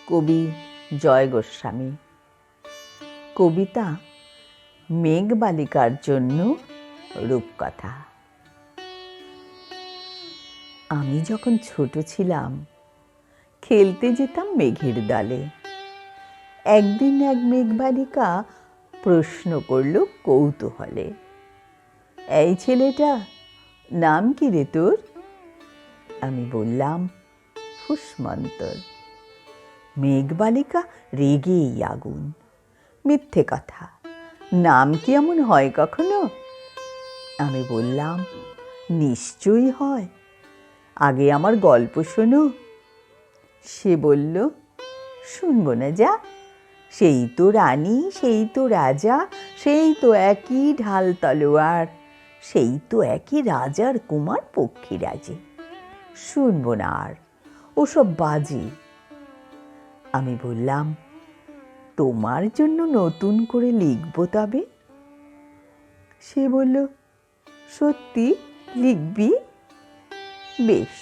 কবি জয় গোস্বামী। কবিতা মেঘবালিকার জন্য রূপকথা। আমি যখন ছোট ছিলাম খেলতে যেতাম মেঘের দলে। একদিন এক মেঘবালিকা প্রশ্ন করল কৌতূহলে, এই ছেলেটা, নাম কি রে তোর? আমি বললাম, ফুসমন্তর। মেঘবালিকা রেগেই আগুন, মিথ্যে কথা, নাম কি এমন হয় কখনো? আমি বললাম, নিশ্চয়ই হয়, আগে আমার গল্প শোনো। সে বলল, শুনবো না যা, সেই তো রানী, সেই তো রাজা, সেই তো একই ঢাল তলোয়ার, সেই তো একই রাজার কুমার পক্ষীরাজে, শুনবো না আর, ওসব বাজে। আমি বললাম, তোমার জন্য নতুন করে লিখবো তবে। সে বলল, সত্যি লিখবি? বেশ,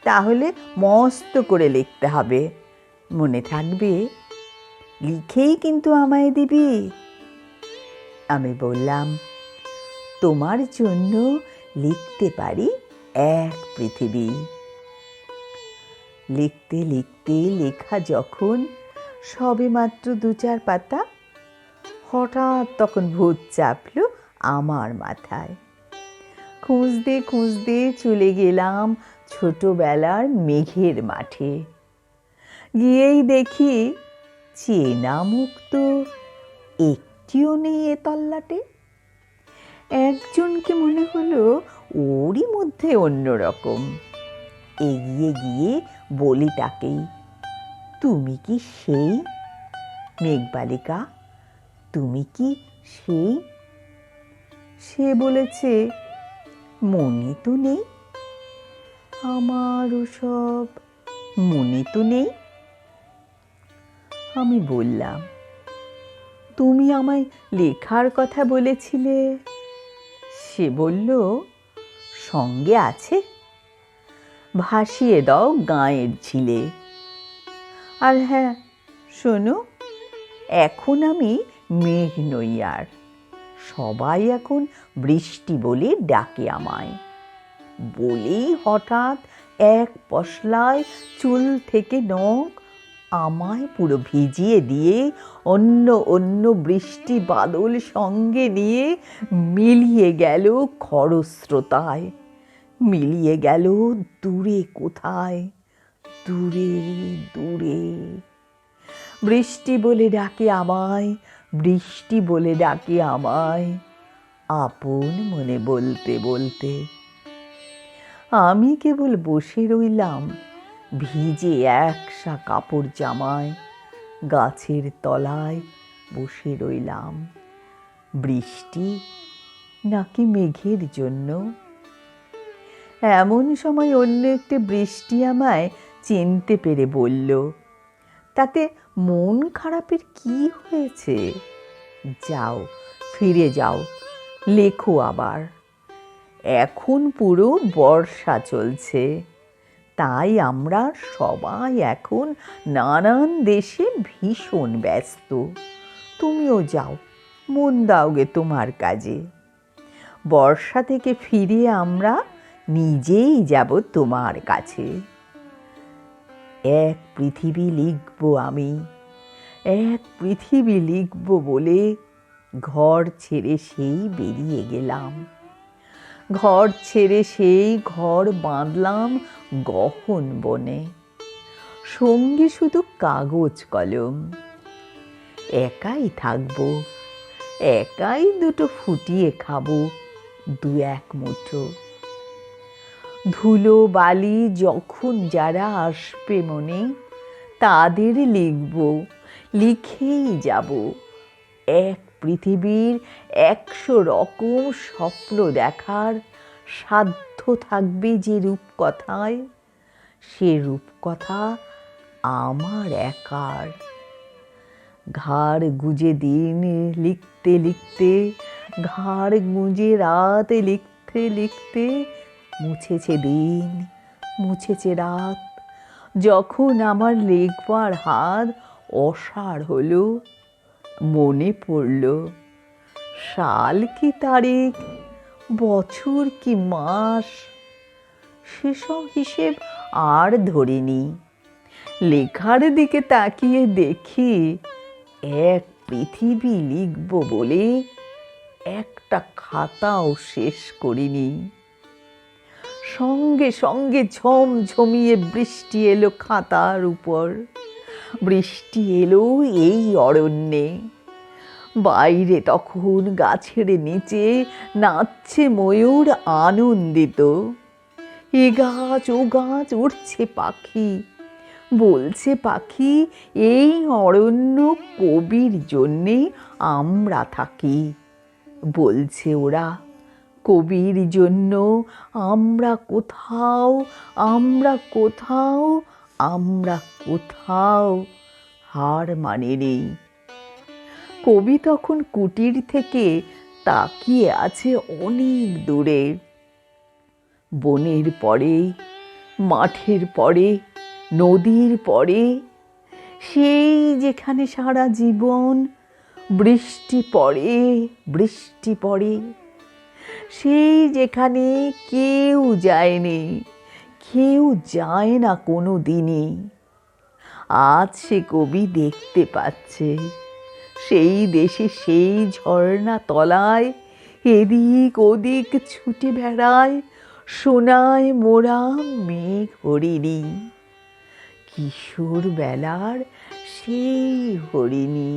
তাহলে মস্ত করে লিখতে হবে, মনে থাকবে, লিখেই কিন্তু আমায় দিবি। আমি বললাম, তোমার জন্য লিখতে পারি এক পৃথিবী। লিখতে লিখতে লেখা যখন সবে মাত্র 2-4 পাতা, হঠাৎ তখন ভূত চাপল আমার মাথায়। খুঁজতে খুঁজতে চলে গেলাম ছোটবেলার মেঘের মাঠে। গিয়েই দেখি চেনা মুখ তো একটিও নেই এ তল্লাটে। একজনকে মনে হলো ওরই মধ্যে অন্যরকম। এগিয়ে গিয়ে বলি তাকেই, তুমি কি সেই মেঘবালিকা? তুমি কি সেই? সে বলেছে, মনে তো নেই, আমারও সব মনে তো নেই। আমি বললাম, তুমি আমায় লেখার কথা বলেছিলে। সে বলল, সঙ্গে আছে, ভাসিয়ে দাও গাঁয়ের ঝিলে। আর হ্যাঁ, শোনো, এখন আমি মেঘ নই আর, সবাই এখন বৃষ্টি বলে ডাকে আমায়। বলেই হঠাৎ এক পশলায় চুল থেকে নখ আমায় পুরো ভিজিয়ে দিয়ে অন্য অন্য বৃষ্টি বাদল সঙ্গে নিয়ে মিলিয়ে গেল খরস্রোতায়, মিলিয়ে গেল দূরে কোথায়, দূরে দূরে। বৃষ্টি বলে ডাকে আমায়, বৃষ্টি বলে ডাকে আমায়, আপন মনে বলতে বলতে। আমি কেবল বসে রইলাম ভিজে একসা কাপড় জামায়, গাছের তলায় বসে রইলাম। বৃষ্টি নাকি মেঘের জন্য? এমন সময় অন্য একটি বৃষ্টি আমায় চিনতে পেরে বলল, তাতে মন খারাপের কি হয়েছে? যাও, ফিরে যাও, লেখো আবার। এখন পুরো বর্ষা চলছে, তাই আমরা সবাই এখন নানান দেশে ভীষণ ব্যস্ত। তুমিও যাও, মন দাওগে তোমার কাজে। বর্ষা থেকে ফিরে আমরা নিজেই যাব তোমার কাছে। এক পৃথিবী লিখব আমি, এক পৃথিবী লিখব বলে ঘর ছেড়ে সেই বেরিয়ে গেলাম। ঘর ছেড়ে সেই ঘর বাঁধলাম গহন বনে, সঙ্গে শুধু কাগজ কলম। একাই থাকবো, একাই দুটো ফুটিয়ে খাবো 2-1 মুঠো। ধুলো বালি যখন যারা আসবে মনে, তাদের লিখব, লিখেই যাব। এক পৃথিবীর 100 রকম স্বপ্ন দেখার সাধ্য থাকবে যে রূপকথায়, সে রূপকথা আমার একার। ঘাড় গুঁজে দিন লিখতে লিখতে, ঘাড় গুঁজে রাত লিখতে লিখতে, মুছেছে দিন, মুছেছে রাত, যখন আমার লেখবার হাত অসাড় হলো, মনে পড়ল সাল কি তারিখ, বছর কি মাস, সেসব হিসেব আর ধরিনি। লেখার দিকে তাকিয়ে দেখি এক পৃথিবী লিখব বলে একটা খাতাও শেষ করিনি। সঙ্গে সঙ্গে ঝমঝমিয়ে বৃষ্টি এলো খাতার উপর, বৃষ্টি এলো এই অরণ্যে। বাইরে তখন গাছের নিচে নাচছে ময়ূর আনন্দিত। এ গাছ ও গাছ উড়ছে পাখি, বলছে পাখি এই অরণ্য কবির জন্যে আমরা থাকি। বলছে ওরা কবির জন্য আমরা কোথাও, আমরা কোথাও, আমরা কোথাও হার মানিনি। কবি তখন কুটির থেকে তাকিয়ে আছে অনেক দূরে। বনের পরে, মাঠের পরে, নদীর পরে, সেই যেখানে সারা জীবন বৃষ্টি পড়ে, বৃষ্টি পড়ে, সেই যেখানে কেউ যায়নি, কেউ যায় না কোনো দিনই। আজ সে কবি দেখতে পাচ্ছে সেই দেশে সেই ঝর্ণা তলায় এদিক ওদিক ছুটে বেড়ায় সোনায় মোরা মেঘ হরিণী, কিশোর বেলার সেই হরিণী।